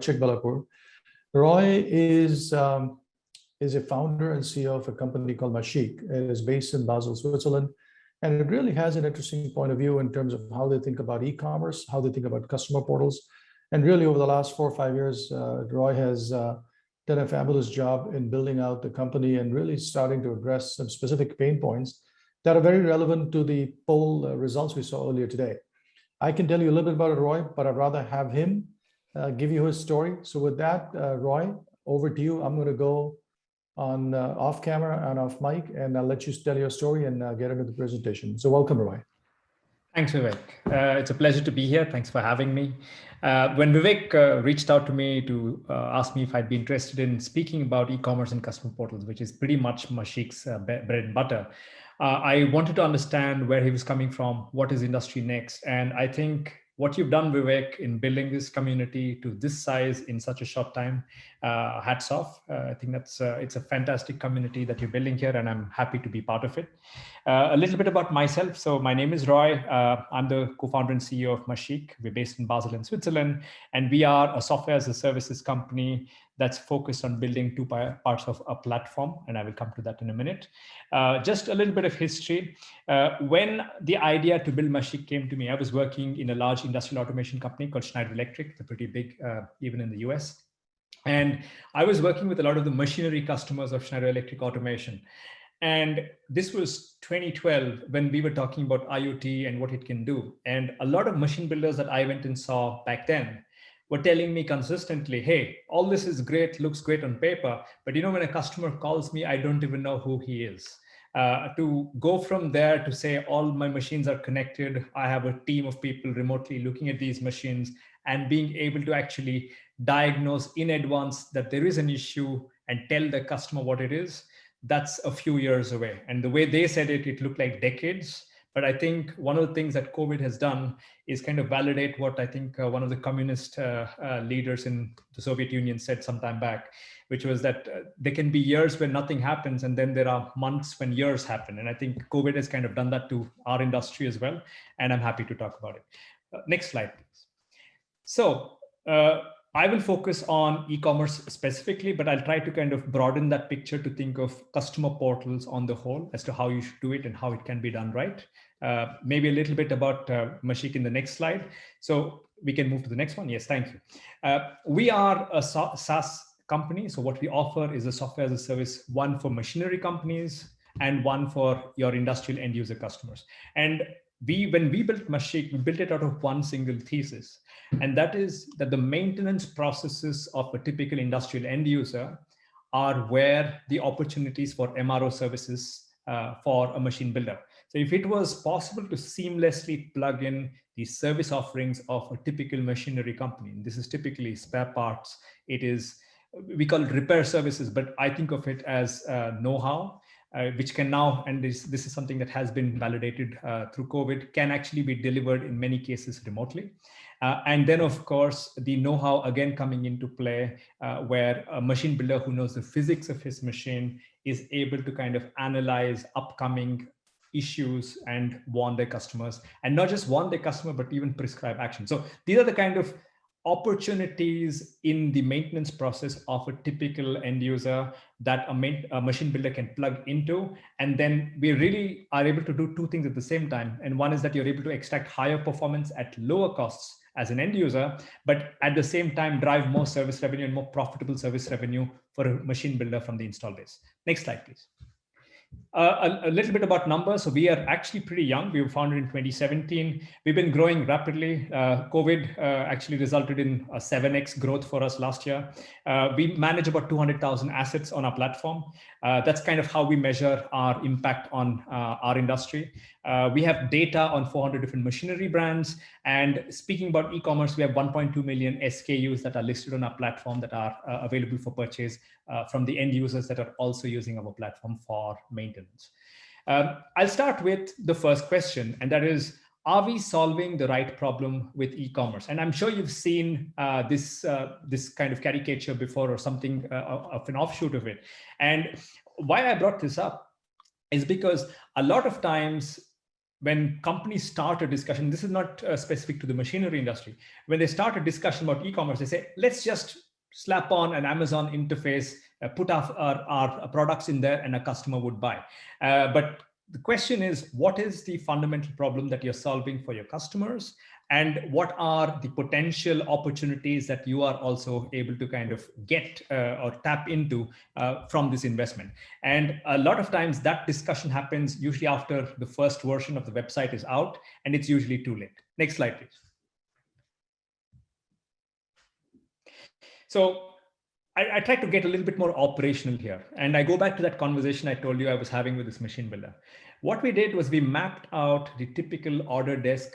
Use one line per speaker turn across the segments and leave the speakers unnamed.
Chikballapur. Roy is a founder and CEO of a company called MachIQ. It is based in Basel, Switzerland. And it really has an interesting point of view in terms of how they think about e-commerce, how they think about customer portals. And really over the last 4 or 5 years, Roy has done a fabulous job in building out the company and really starting to address some specific pain points that are very relevant to the poll results we saw earlier today. I can tell you a little bit about it, Roy, but I'd rather have him give you his story. So with that, Roy, over to you. I'm going to go on off camera and off mic, and I'll let you tell your story and get into the presentation. So welcome, Roy.
Thanks, Vivek. It's a pleasure to be here. Thanks for having me. When Vivek reached out to me to ask me if I'd be interested in speaking about e-commerce and customer portals, which is pretty much MachIQ's bread and butter, I wanted to understand where he was coming from, what is Industry Next, and I think what you've done, Vivek, in building this community to this size in such a short time, hats off. I think it's a fantastic community that you're building here, and I'm happy to be part of it. A little bit about myself. So my name is Roy. I'm the co-founder and CEO of MachIQ. We're based in Basel in Switzerland, and we are a software as a services company that's focused on building two parts of a platform, and I will come to that in a minute. Just a little bit of history. When the idea to build MachIQ came to me, I was working in a large industrial automation company called Schneider Electric. They're pretty big, even in the US. And I was working with a lot of the machinery customers of Schneider Electric Automation. And this was 2012 when we were talking about IoT and what it can do. And a lot of machine builders that I went and saw back then were telling me consistently, hey, all this is great, looks great on paper, but you know, when a customer calls me, I don't even know who he is. To go from there to say all my machines are connected, I have a team of people remotely looking at these machines and being able to actually diagnose in advance that there is an issue and tell the customer what it is, that's a few years away. And the way they said it, it looked like decades. But I think one of the things that COVID has done is kind of validate what I think one of the communist leaders in the Soviet Union said some time back, which was that there can be years when nothing happens, and then there are months when years happen. And I think COVID has kind of done that to our industry as well. And I'm happy to talk about it. Next slide, please. So I will focus on e-commerce specifically, but I'll try to kind of broaden that picture to think of customer portals on the whole as to how you should do it and how it can be done right. Maybe a little bit about MachIQ in the next slide. So we can move to the next one. Yes, thank you. We are a SaaS company. So what we offer is a software as a service, one for machinery companies and one for your industrial end user customers. And when we built MachIQ, we built it out of one single thesis. And that is that the maintenance processes of a typical industrial end user are where the opportunities for MRO services for a machine builder. So if it was possible to seamlessly plug in the service offerings of a typical machinery company, and this is typically spare parts, it is, we call it repair services, but I think of it as know-how, which can now, and this is something that has been validated through COVID, can actually be delivered in many cases remotely. And then, of course, the know-how again coming into play, where a machine builder who knows the physics of his machine is able to kind of analyze upcoming issues and warn their customers, and not just warn their customer, but even prescribe action. So these are the kind of opportunities in the maintenance process of a typical end user that a machine builder can plug into. And then we really are able to do two things at the same time. And one is that you're able to extract higher performance at lower costs as an end user, but at the same time drive more service revenue and more profitable service revenue for a machine builder from the install base. Next slide, please. A little bit about numbers. So we are actually pretty young. We were founded in 2017. We've been growing rapidly. COVID actually resulted in a 7x growth for us last year. We manage about 200,000 assets on our platform. That's kind of how we measure our impact on our industry. We have data on 400 different machinery brands. And speaking about e-commerce, we have 1.2 million SKUs that are listed on our platform that are available for purchase from the end users that are also using our platform for maintenance. I'll start with the first question, and that is, are we solving the right problem with e-commerce? And I'm sure you've seen this kind of caricature before, or something of an offshoot of it. And why I brought this up is because a lot of times when companies start a discussion, this is not specific to the machinery industry. When they start a discussion about e-commerce, they say, let's just slap on an Amazon interface, put our products in there, and a customer would buy. But the question is, what is the fundamental problem that you're solving for your customers? And what are the potential opportunities that you are also able to kind of get or tap into from this investment? And a lot of times that discussion happens usually after the first version of the website is out, and it's usually too late. Next slide, please. So I try to get a little bit more operational here. And I go back to that conversation I told you I was having with this machine builder. What we did was we mapped out the typical order desk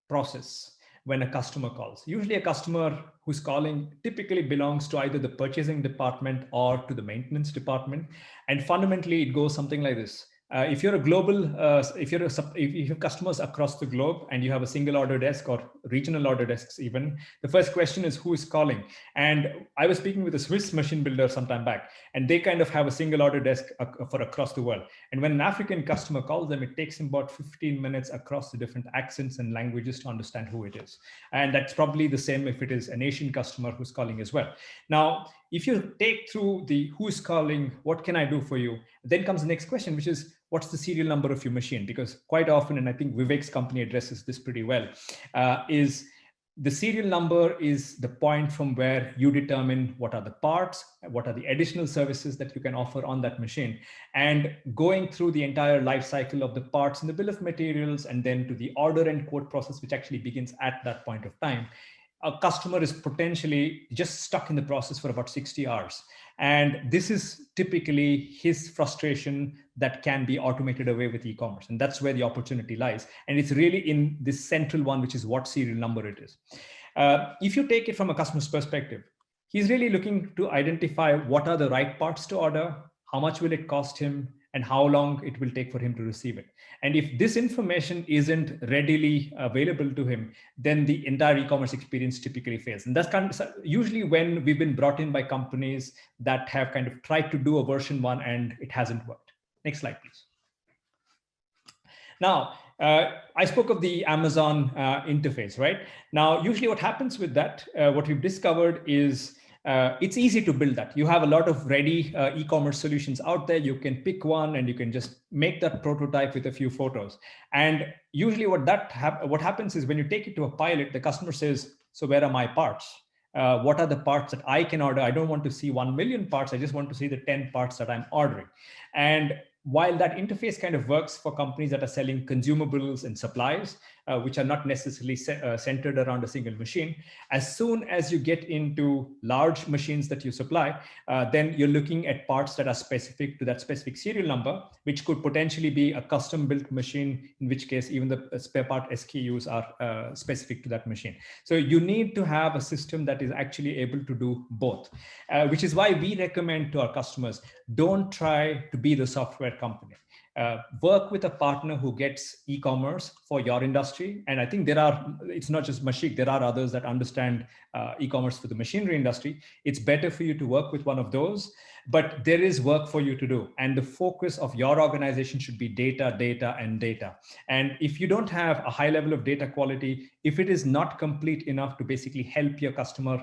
process when a customer calls. Usually a customer who's calling typically belongs to either the purchasing department or to the maintenance department. And fundamentally, it goes something like this. If you're a global, if you have customers across the globe and you have a single order desk or regional order desks even, the first question is who is calling? And I was speaking with a Swiss machine builder some time back, and they kind of have a single order desk for across the world. And when an African customer calls them, it takes them about 15 minutes across the different accents and languages to understand who it is. And that's probably the same if it is an Asian customer who's calling as well. Now, if you take through the who's calling, what can I do for you? Then comes the next question, which is, what's the serial number of your machine? Because quite often, and I think Vivek's company addresses this pretty well, is the serial number is the point from where you determine what are the parts, what are the additional services that you can offer on that machine. And going through the entire life cycle of the parts and the bill of materials, and then to the order and quote process, which actually begins at that point of time, a customer is potentially just stuck in the process for about 60 hours. And this is typically his frustration that can be automated away with e-commerce. And that's where the opportunity lies. And it's really in this central one, which is what serial number it is. If you take it from a customer's perspective, he's really looking to identify what are the right parts to order, how much will it cost him, and how long it will take for him to receive it. And if this information isn't readily available to him, then the entire e-commerce experience typically fails. And that's kind of usually when we've been brought in by companies that have kind of tried to do a version 1 and it hasn't worked. Next slide, please. Now, I spoke of the Amazon interface, right? Now, usually what happens with that, what we've discovered is it's easy to build that. You have a lot of ready e-commerce solutions out there. You can pick one and you can just make that prototype with a few photos. And usually what happens is when you take it to a pilot, the customer says, so where are my parts? What are the parts that I can order? I don't want to see 1 million parts. I just want to see the 10 parts that I'm ordering. And while that interface kind of works for companies that are selling consumables and supplies, which are not necessarily centered around a single machine, as soon as you get into large machines that you supply, then you're looking at parts that are specific to that specific serial number, which could potentially be a custom built machine, in which case even the spare part SKUs are specific to that machine. So you need to have a system that is actually able to do both, which is why we recommend to our customers, don't try to be the software company. Work with a partner who gets e-commerce for your industry. And I think it's not just MachIQ, there are others that understand e-commerce for the machinery industry. It's better for you to work with one of those, but there is work for you to do. And the focus of your organization should be data, data, and data. And if you don't have a high level of data quality, if it is not complete enough to basically help your customer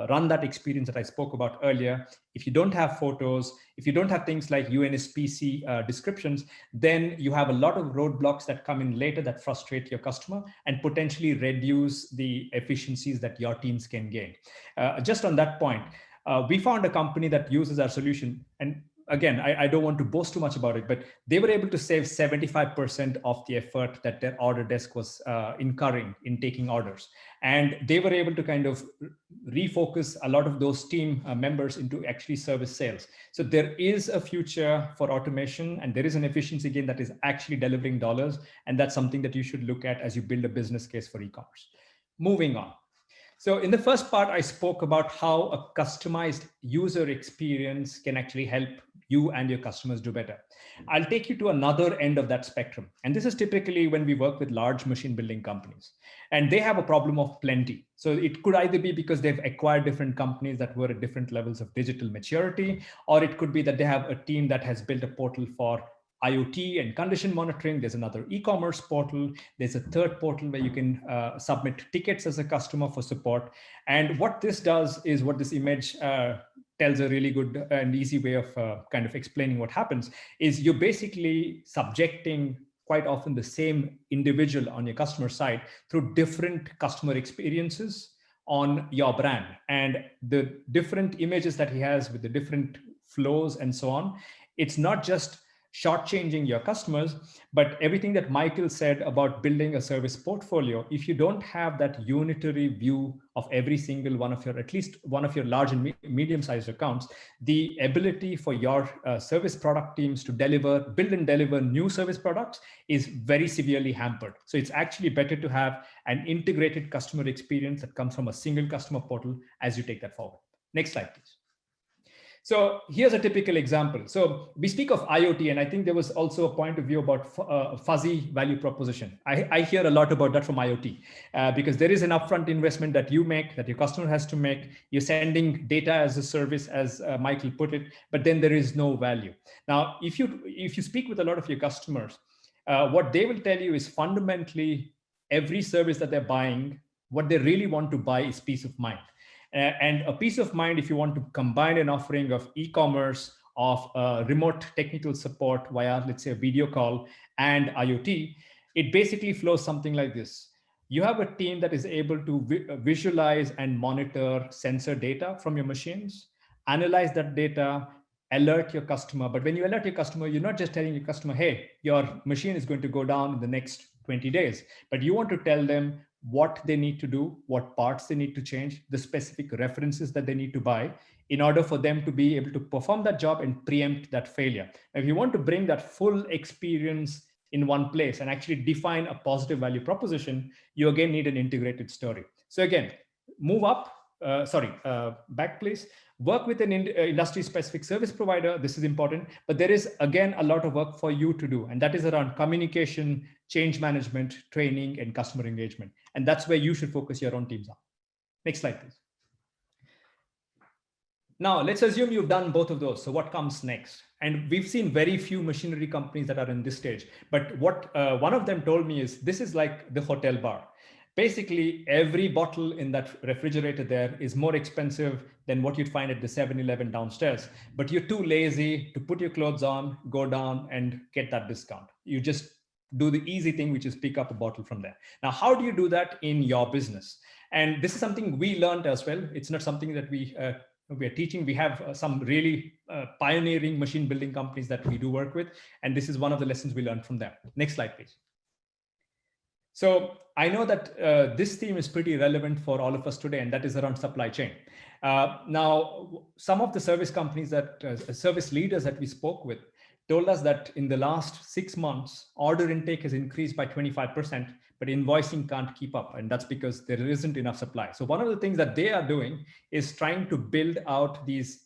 run that experience that I spoke about earlier, if you don't have photos, if you don't have things like UNSPC descriptions, then you have a lot of roadblocks that come in later that frustrate your customer and potentially reduce the efficiencies that your teams can gain. Just on that point, we found a company that uses our solution, and again, I don't want to boast too much about it, but they were able to save 75% of the effort that their order desk was incurring in taking orders. And they were able to kind of refocus a lot of those team members into actually service sales. So there is a future for automation, and there is an efficiency gain that is actually delivering dollars. And that's something that you should look at as you build a business case for e-commerce. Moving on. So in the first part, I spoke about how a customized user experience can actually help you and your customers do better. I'll take you to another end of that spectrum. And this is typically when we work with large machine building companies, and they have a problem of plenty. So it could either be because they've acquired different companies that were at different levels of digital maturity, or it could be that they have a team that has built a portal for IoT and condition monitoring. There's another e-commerce portal. There's a third portal where you can submit tickets as a customer for support. And what this does is, what this image tells a really good and easy way of kind of explaining what happens is, you're basically subjecting quite often the same individual on your customer side through different customer experiences on your brand, and the different images that he has with the different flows and so on. It's not just shortchanging your customers, but everything that Michael said about building a service portfolio, if you don't have that unitary view of every single one of your, at least one of your large and medium-sized accounts, the ability for your service product teams to build and deliver new service products is very severely hampered. So it's actually better to have an integrated customer experience that comes from a single customer portal as you take that forward. Next slide, please. So here's a typical example. So we speak of IoT, and I think there was also a point of view about fuzzy value proposition. I hear a lot about that from IoT because there is an upfront investment that you make, that your customer has to make. You're sending data as a service, as Michael put it, but then there is no value. Now, if you speak with a lot of your customers, what they will tell you is fundamentally every service that they're buying, what they really want to buy is peace of mind. And a peace of mind, if you want to combine an offering of e-commerce, of remote technical support via, let's say, a video call and IoT, it basically flows something like this. You have a team that is able to visualize and monitor sensor data from your machines, analyze that data, alert your customer. But when you alert your customer, you're not just telling your customer, hey, your machine is going to go down in the next 20 days, but you want to tell them what they need to do, what parts they need to change, the specific references that they need to buy in order for them to be able to perform that job and preempt that failure. Now, if you want to bring that full experience in one place and actually define a positive value proposition, you again need an integrated story. So again, move up, back please. Work with an industry-specific service provider. This is important, but there is again a lot of work for you to do, and that is around communication, change management, training, and customer engagement. And that's where you should focus your own teams on. Next slide, please. Now, let's assume you've done both of those. So what comes next? And we've seen very few machinery companies that are in this stage. But what one of them told me is, this is like the hotel bar. Basically, every bottle in that refrigerator there is more expensive than what you'd find at the 7-Eleven downstairs. But you're too lazy to put your clothes on, go down and get that discount. You just do the easy thing, which is pick up a bottle from there. Now, how do you do that in your business? And this is something we learned as well. It's not something that we are teaching. We have some really pioneering machine building companies that we do work with. And this is one of the lessons we learned from them. Next slide, please. So I know that this theme is pretty relevant for all of us today, and that is around supply chain. Now, some of the service companies service leaders that we spoke with told us that in the last 6 months, order intake has increased by 25%, but invoicing can't keep up. And that's because there isn't enough supply. So one of the things that they are doing is trying to build out these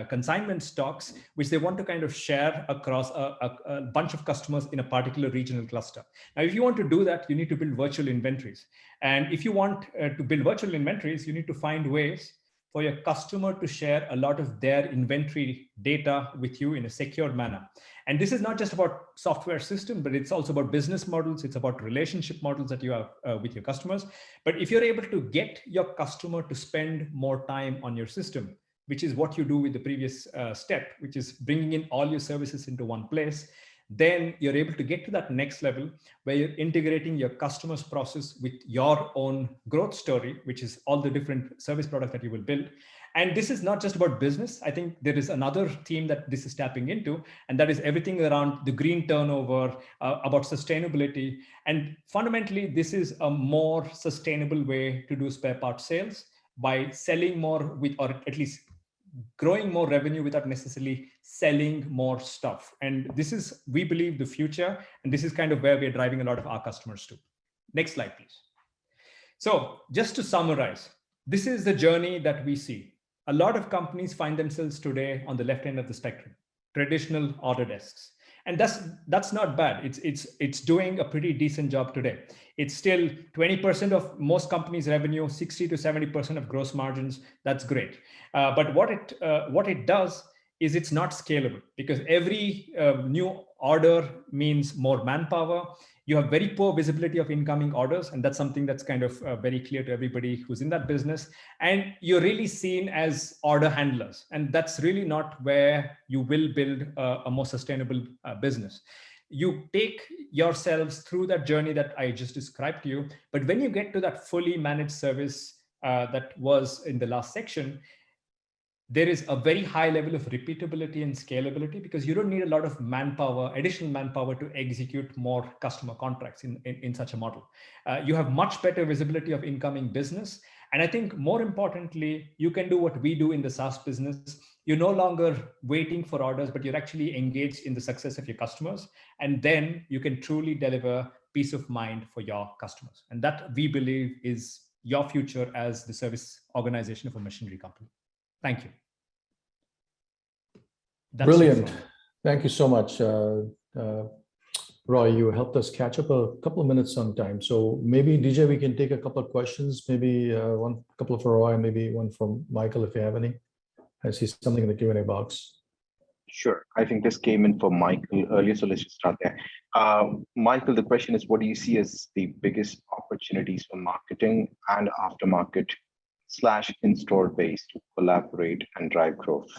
consignment stocks, which they want to kind of share across a bunch of customers in a particular regional cluster. Now, if you want to do that, you need to build virtual inventories. And if you want to build virtual inventories, you need to find ways for your customer to share a lot of their inventory data with you in a secured manner. And this is not just about software system, but it's also about business models. It's about relationship models that you have with your customers. But if you're able to get your customer to spend more time on your system, which is what you do with the previous step, which is bringing in all your services into one place, then you're able to get to that next level where you're integrating your customer's process with your own growth story, which is all the different service products that you will build. And this is not just about business. I think there is another theme that this is tapping into, and that is everything around the green turnover, about sustainability. And fundamentally, this is a more sustainable way to do spare parts sales by selling more with, or at least growing more revenue without necessarily selling more stuff. And this is, we believe, the future. And this is kind of where we're driving a lot of our customers to. Next slide, please. So just to summarize, this is the journey that we see. A lot of companies find themselves today on the left end of the spectrum, traditional order desks. And that's not bad. It's doing a pretty decent job today. It's still 20% of most companies' revenue, 60 to 70% of gross margins. That's great. But what it does is it's not scalable, because every new order means more manpower. You have very poor visibility of incoming orders, and that's something that's kind of very clear to everybody who's in that business. And you're really seen as order handlers, and that's really not where you will build a more sustainable business. You take yourselves through that journey that I just described to you, but when you get to that fully managed service that was in the last section, there is a very high level of repeatability and scalability, because you don't need a lot of manpower, additional manpower, to execute more customer contracts in such a model. You have much better visibility of incoming business. And I think more importantly, you can do what we do in the SaaS business. You're no longer waiting for orders, but you're actually engaged in the success of your customers. And then you can truly deliver peace of mind for your customers. And that, we believe, is your future as the service organization of a machinery company. Thank you. That's
brilliant. Thank you so much. Roy, you helped us catch up a couple of minutes on time. So maybe, DJ, we can take a couple of questions, maybe one couple for Roy, and maybe one from Michael, if you have any. I see something in the Q&A box.
Sure. I think this came in from Michael earlier, so let's just start there. Michael, the question is, what do you see as the biggest opportunities for marketing and aftermarket / install base to collaborate and drive growth?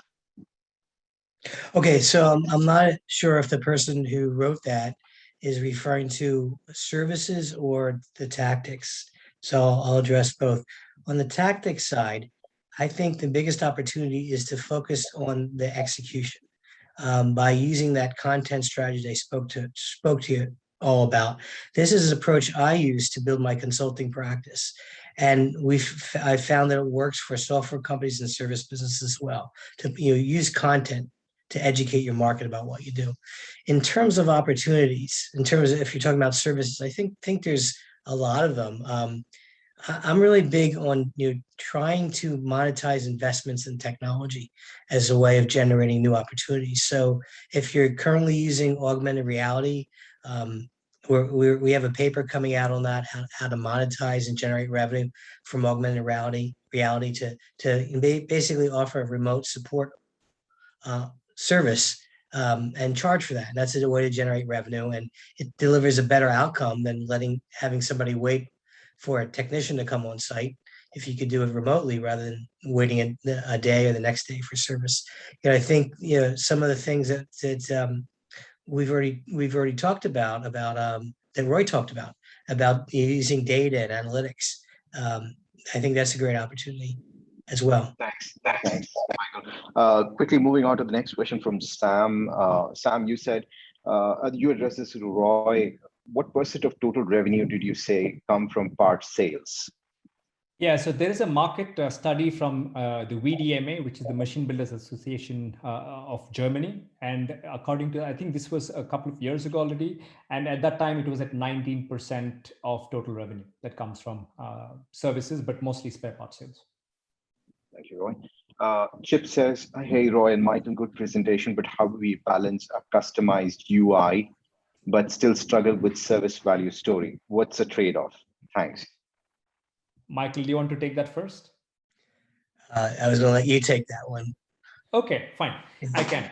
Okay, so I'm not sure if the person who wrote that is referring to services or the tactics. So I'll address both. On the tactics side, I think the biggest opportunity is to focus on the execution by using that content strategy I spoke to you all about. This is an approach I use to build my consulting practice. And I found that it works for software companies and service businesses as well, to use content to educate your market about what you do. In terms of opportunities, in terms of if you're talking about services, I think there's a lot of them. I'm really big on trying to monetize investments in technology as a way of generating new opportunities. So if you're currently using augmented reality, we have a paper coming out on that, how to monetize and generate revenue from augmented reality to basically offer a remote support service and charge for that. That's a way to generate revenue, and it delivers a better outcome than having somebody wait for a technician to come on site if you could do it remotely rather than waiting a day or the next day for service. I think some of the things that we've already talked about that Roy talked about using data and analytics. I think that's a great opportunity as well.
Thanks, Michael. Quickly moving on to the next question from Sam. Sam, you said, you addressed this to Roy. What % of total revenue did you say come from parts sales?
Yeah, so there is a market study from the VDMA, which is the Machine Builders Association of Germany. And according to, I think this was a couple of years ago already. And at that time, it was at 19% of total revenue that comes from services, but mostly spare parts sales.
Thank you, Roy. Chip says, hey, Roy and Michael, good presentation, but how do we balance a customized UI, but still struggle with service value story? What's the trade-off? Thanks.
Michael, do you want to take that first?
I was going to let you take that one.
Okay, fine. I can.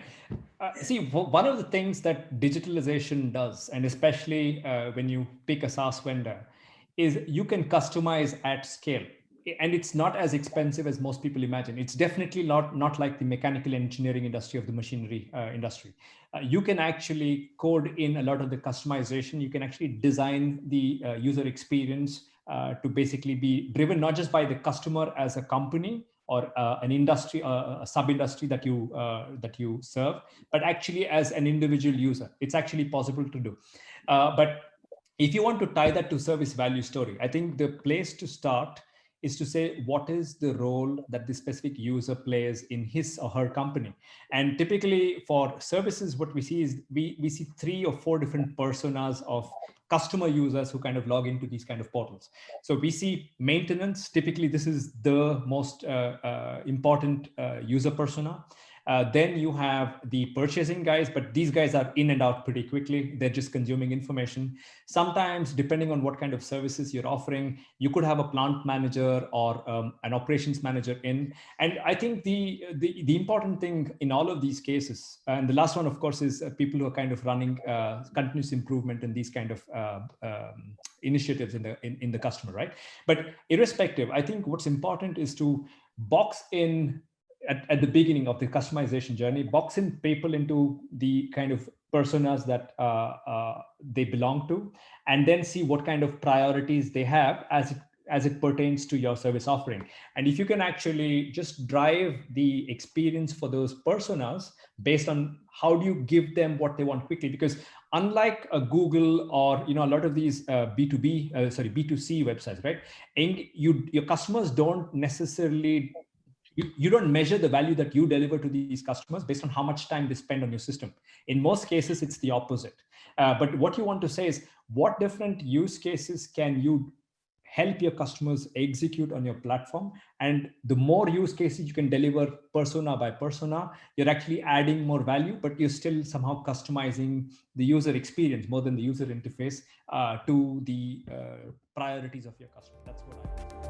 See, one of the things that digitalization does, and especially when you pick a SaaS vendor, is you can customize at scale. And it's not as expensive as most people imagine. It's definitely not like the mechanical engineering industry of the machinery industry. You can actually code in a lot of the customization. You can actually design the user experience to basically be driven not just by the customer as a company or an industry, a sub-industry that you serve, but actually as an individual user. It's actually possible to do. But if you want to tie that to service value story, I think the place to start is to say, what is the role that the specific user plays in his or her company? And typically for services, what we see is we see 3 or 4 different personas of customer users who kind of log into these kind of portals. So we see maintenance. Typically, this is the most important user persona. Then you have the purchasing guys, but these guys are in and out pretty quickly. They're just consuming information. Sometimes, depending on what kind of services you're offering, you could have a plant manager or an operations manager in. And I think the important thing in all of these cases, and the last one, of course, is people who are kind of running continuous improvement in these kind of initiatives in the customer, right? But irrespective, I think what's important is to box in at the beginning of the customization journey, box in people into the kind of personas that they belong to, and then see what kind of priorities they have as it pertains to your service offering. And if you can actually just drive the experience for those personas based on how do you give them what they want quickly, because unlike a Google or a lot of these B2C websites, right? And your customers don't necessarily, you don't measure the value that you deliver to these customers based on how much time they spend on your system. In most cases, it's the opposite. But what you want to say is, what different use cases can you help your customers execute on your platform? And the more use cases you can deliver persona by persona, you're actually adding more value, but you're still somehow customizing the user experience more than the user interface to the priorities of your customer. That's what I think.